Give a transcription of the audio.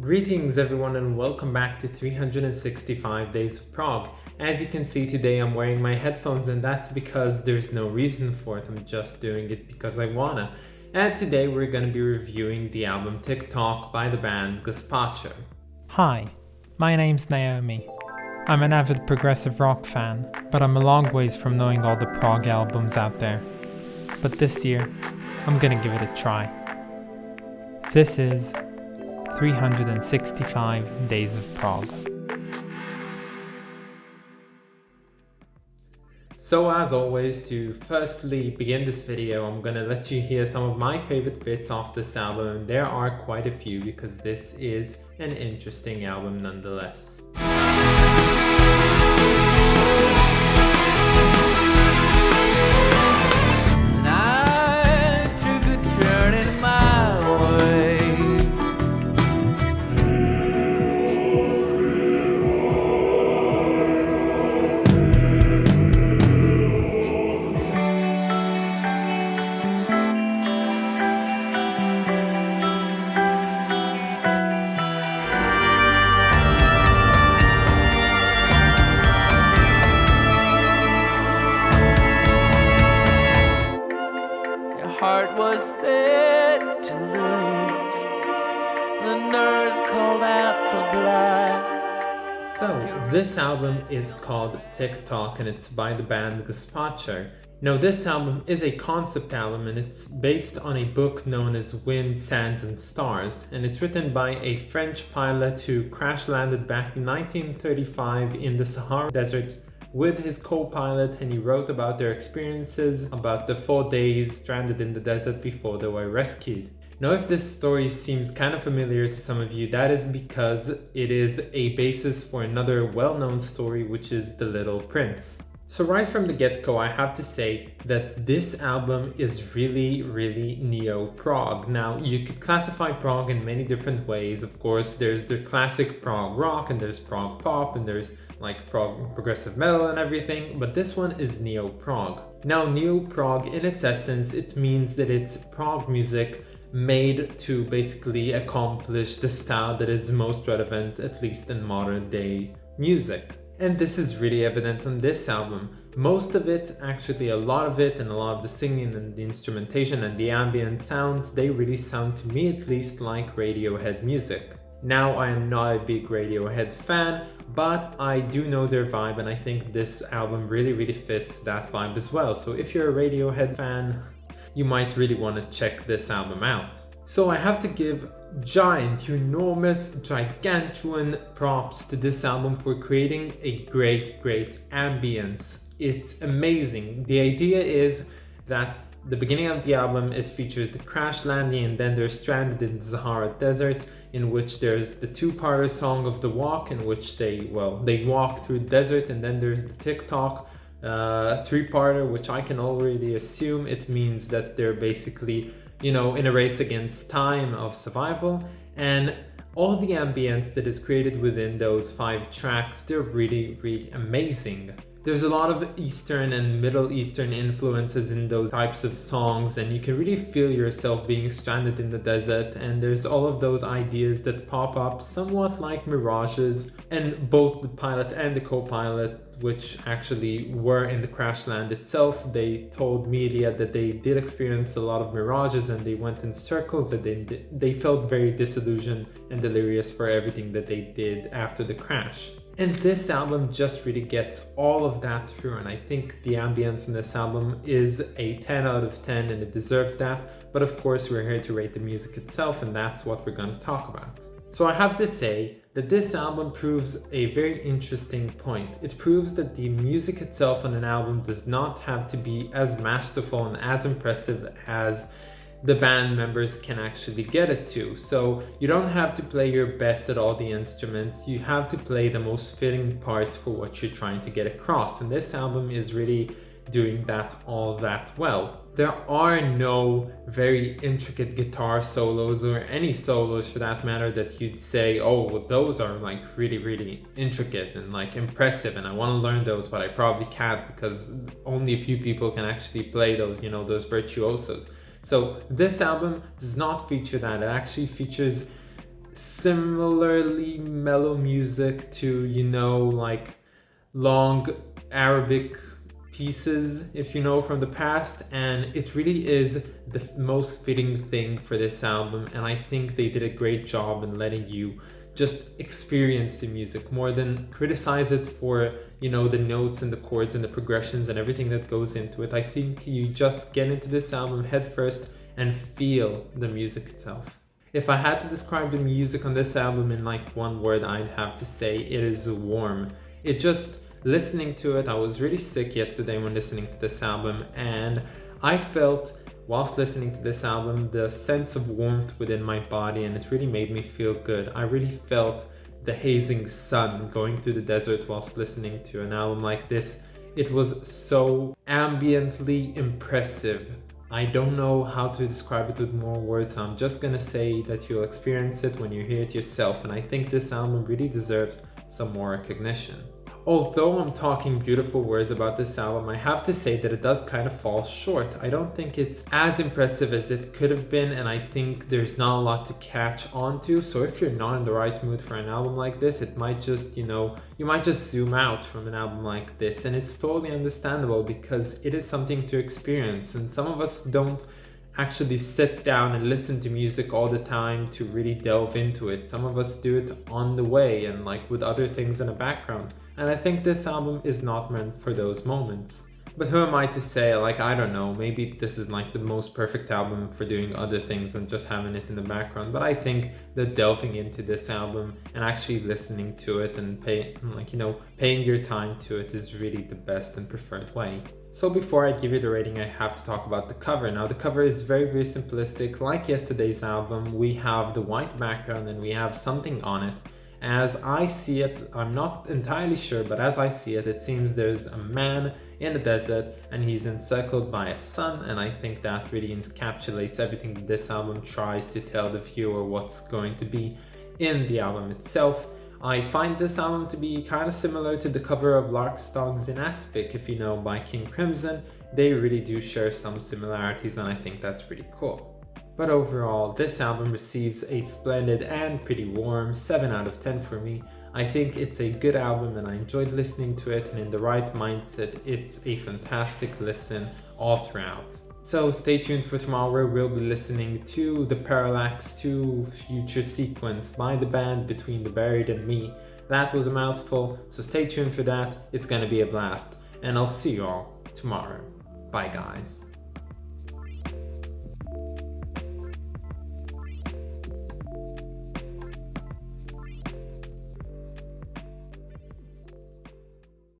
Greetings everyone and welcome back to 365 Days of Prog. As you can see today I'm wearing my headphones and that's because there's no reason for it, I'm just doing it because I wanna. And today we're gonna be reviewing the album Tock by the band Gazpacho. Hi, my name's Naomi. I'm an avid progressive rock fan, but I'm a long ways from knowing all the prog albums out there. But this year, I'm gonna give it a try. This is 365 Days of Prog. So as always, to firstly begin this video, I'm gonna let you hear some of my favorite bits off this album, and there are quite a few because this is an interesting album nonetheless. Heart was set to lose. The nerves called out for blood. So, this album is called Tock and it's by the band Gazpacho. Now, this album is a concept album and it's based on a book known as Wind, Sands and Stars, and it's written by a French pilot who crash landed back in 1935 in the Sahara Desert with his co-pilot, and he wrote about their experiences about the 4 days stranded in the desert before they were rescued. Now, if this story seems kind of familiar to some of you, that is because it is a basis for another well-known story, which is The Little Prince. So right from the get-go, I have to say that this album is really neo-prog. Now, you could classify prog in many different ways. Of course, there's the classic prog rock, and there's prog pop, and there's like prog progressive metal and everything, but this one is neo-prog. Now, neo-prog, in its essence, it means that it's prog music made to basically accomplish the style that is most relevant, at least in modern day music. And this is really evident on this album. Most of it, actually a lot of it, and a lot of the singing and the instrumentation and the ambient sounds, they really sound, to me at least, like Radiohead music. Now, I am not a big Radiohead fan, but I do know their vibe, and I think this album really fits that vibe as well. So if you're a Radiohead fan, you might really want to check this album out. So I have to give giant, enormous, gigantuan props to this album for creating a great ambience. It's amazing. The idea is that the beginning of the album, it features the crash landing, and then they're stranded in the Sahara Desert, in which there's the two-parter song of The Walk, in which they walk through the desert, and then there's the Tock three-parter, which I can already assume it means that they're basically, in a race against time of survival. And all the ambience that is created within those 5 tracks, they're really amazing. There's a lot of Eastern and Middle Eastern influences in those types of songs, and you can really feel yourself being stranded in the desert, and there's all of those ideas that pop up somewhat like mirages, and both the pilot and the co-pilot, which actually were in the crash land itself, they told media that they did experience a lot of mirages and they went in circles, that they felt very disillusioned and delirious for everything that they did after the crash. And this album just really gets all of that through, and I think the ambience in this album is a 10 out of 10 and it deserves that. But of course, we're here to rate the music itself, and that's what we're going to talk about. So I have to say that this album proves a very interesting point. It proves that the music itself on an album does not have to be as masterful and as impressive as the band members can actually get it to. So you don't have to play your best at all the instruments, you have to play the most fitting parts for what you're trying to get across, and this album is really doing that all that well. There are no very intricate guitar solos, or any solos for that matter, that you'd say, oh, well, those are like really intricate and like impressive and I want to learn those, but I probably can't because only a few people can actually play those, those virtuosos. So this album does not feature that. It actually features similarly mellow music to, you know, like long Arabic pieces, if you know, from the past, and it really is the most fitting thing for this album, and I think they did a great job in letting you just experience the music more than criticize it for, you know, the notes and the chords and the progressions and everything that goes into it. I think you just get into this album head first and feel the music itself. If I had to describe the music on this album in like one word, I'd have to say it is warm. It just, listening to it, I was really sick yesterday when listening to this album, and I felt whilst listening to this album the sense of warmth within my body, and it really made me feel good. I really felt the hazing sun going through the desert whilst listening to an album like this. It was so ambiently impressive. I don't know how to describe it with more words, so I'm just gonna say that you'll experience it when you hear it yourself, and I think this album really deserves some more recognition. Although I'm talking beautiful words about this album, I have to say that it does kind of fall short. I don't think it's as impressive as it could have been, and I think there's not a lot to catch on to. So if you're not in the right mood for an album like this, it might just, you know, you might just zoom out from an album like this, and it's totally understandable because it is something to experience, and some of us don't actually sit down and listen to music all the time to really delve into it. Some of us do it on the way and like with other things in the background. And I think this album is not meant for those moments. But who am I to say, like, I don't know, maybe this is like the most perfect album for doing other things than just having it in the background. But I think that delving into this album and actually listening to it and paying your time to it is really the best and preferred way. So before I give you the rating, I have to talk about the cover. Now the cover is very, very simplistic. Like yesterday's album, we have the white background and we have something on it. As I see it, I'm not entirely sure, but as I see it, it seems there's a man in the desert and he's encircled by a sun, and I think that really encapsulates everything that this album tries to tell the viewer what's going to be in the album itself. I find this album to be kind of similar to the cover of Larkstogs in Aspic, if you know, by King Crimson. They really do share some similarities, and I think that's pretty cool. But overall, this album receives a splendid and pretty warm 7 out of 10 for me. I think it's a good album and I enjoyed listening to it, and in the right mindset, it's a fantastic listen all throughout. So stay tuned for tomorrow where we'll be listening to the Parallax 2 Future Sequence by the band Between the Buried and Me. That was a mouthful, so stay tuned for that. It's gonna be a blast. And I'll see you all tomorrow. Bye guys.